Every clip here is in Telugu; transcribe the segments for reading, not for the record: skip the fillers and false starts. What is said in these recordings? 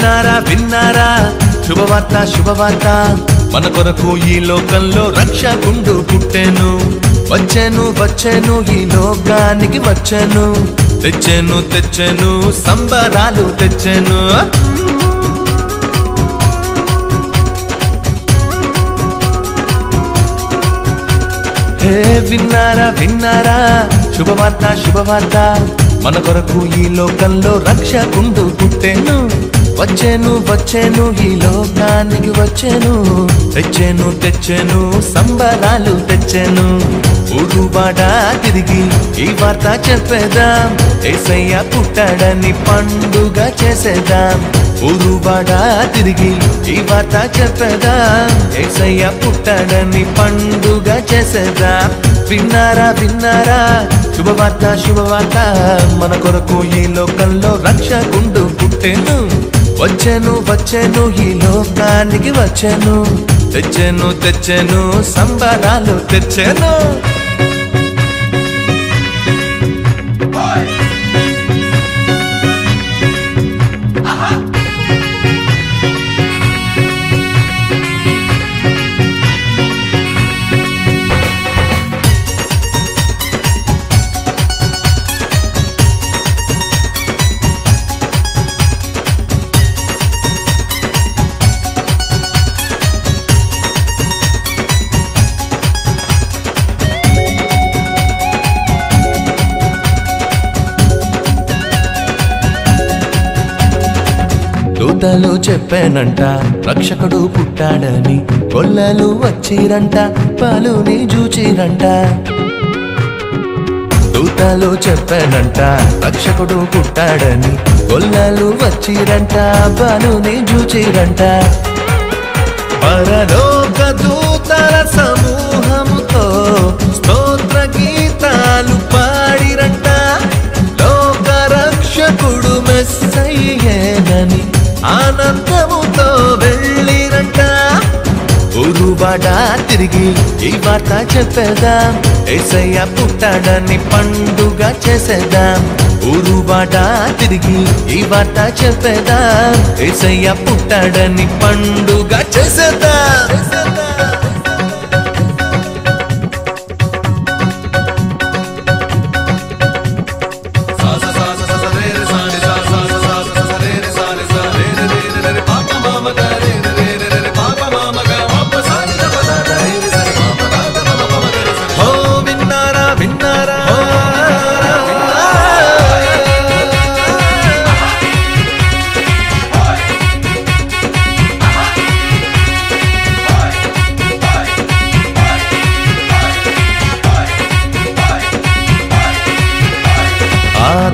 విన్నారా విన్నారా శుభవార్త శుభవార్త మన కొరకు ఈ లోకంలో రక్షకుండు పుట్టెను వచ్చెను వచ్చెను ఈ లోకానికి వచ్చెను తెచ్చెను తెచ్చెను సంబరాలు తెచ్చెను హే విన్నారా విన్నారా శుభవార్త శుభవార్త మన కొరకు ఈ లోకంలో రక్షకుండు పుట్టెను వచ్చెను వచ్చెను ఈ లోకానికి వచ్చెను తెచ్చెను తెచ్చెను సంబరాలు తెచ్చెను ఊరువాడ తిరిగి ఈ వార్త చెప్పేదాం యేసయ్య పుట్టాడని పండుగ చేసేదాం ఊరువాడ తిరిగి ఈ వార్త చెప్పేదాం యేసయ్య పుట్టాడని పండుగ చేసేదాం విన్నారా విన్నారా శుభవార్త శుభవార్త మన కొరకు ఈ లోకంలో రక్షకుండు పుట్టెను వచ్చెను వచ్చెను ఈ లోకానికి వచ్చెను తెచ్చెను తెచ్చెను సంబరాలు తెచ్చెను దూతలు చెప్పానంట రక్షకుడు పుట్టాడని గొల్లలు వచ్చిరంట పాలుని జూచిరంట దూతలు చెప్పానంట రక్షకుడు పుట్టాడని గొల్లలు వచ్చిరంట పాలుని జూచిరంట పరలోక దూతల సమూహముతో స్తోత్ర గీతాలు పాడిరంట లోక రక్షకుడు మెస్సయ్యేనని ఆనందముతో వెళ్ళిరంట ఊరువాడ తిరిగి ఈ వార్త చెప్పేదాం యేసయ్య పుట్టాడని పండుగ చేసేదాం ఊరువాడ తిరిగి ఈ వార్త చెప్పేదాం యేసయ్య పుట్టాడని పండుగ చేసేదాం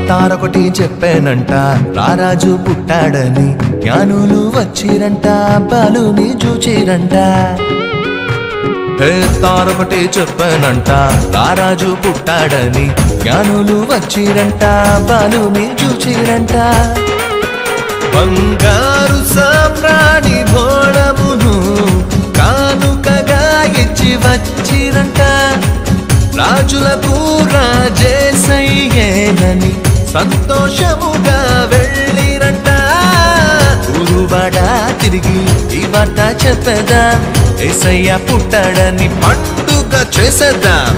తారొకటి చెప్పానంట రారాజు పుట్టాడని జ్ఞానులు వచ్చిరంట బాలుని చూచిరంట తారొకటి చెప్పానంట రారాజు పుట్టాడని జ్ఞానులు వచ్చిరంట బాలుని చూచిరంట బంగారు సామ్రాణి భోళమును కానుకగా ఇచ్చి వచ్చిరంట రాజులకు రాజేసయ్యేనని సంతోషముగా వెళ్ళిరంట ఊరువాడ తిరిగి ఈ వార్త చెప్పేదాం యేసయ్య పుట్టాడని పండుగ చేసేద్దాం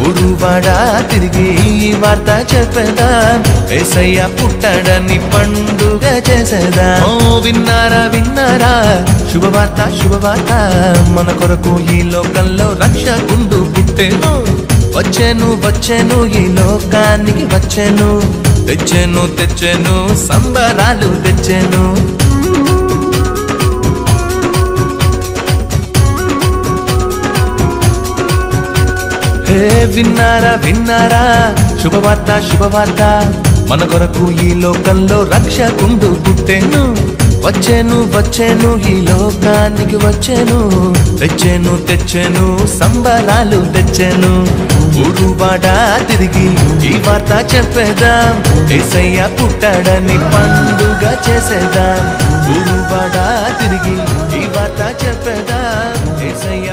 ఊరువాడ తిరిగి ఈ వార్త చెప్పేదాం యేసయ్య పుట్టాడని పండుగ చేసేదాం ఓ విన్నారా విన్నారా శుభవార్త శుభవార్త మన కొరకు ఈ లోకంలో రక్షకుండు పుట్టెను వచ్చెను వచ్చెను ఈ లోకానికి వచ్చెను తెచ్చెను తెచ్చెను సంబరాలు తెచ్చెను హే విన్నారా విన్నారా శుభవార్త శుభవార్త మన కొరకు ఈ లోకంలో రక్షకుండు పుట్టెను వచ్చెను వచ్చెను ఈ లోకానికి వచ్చెను తెచ్చెను తెచ్చెను సంబరాలు తెచ్చెను ఊరువాడ తిరిగి ఈ వార్త చెప్పేదాం యేసయ్య పుట్టాడని పండుగ చేసేదాం ఊరువాడ తిరిగి ఈ వార్త చెప్పేదాం యేసయ్య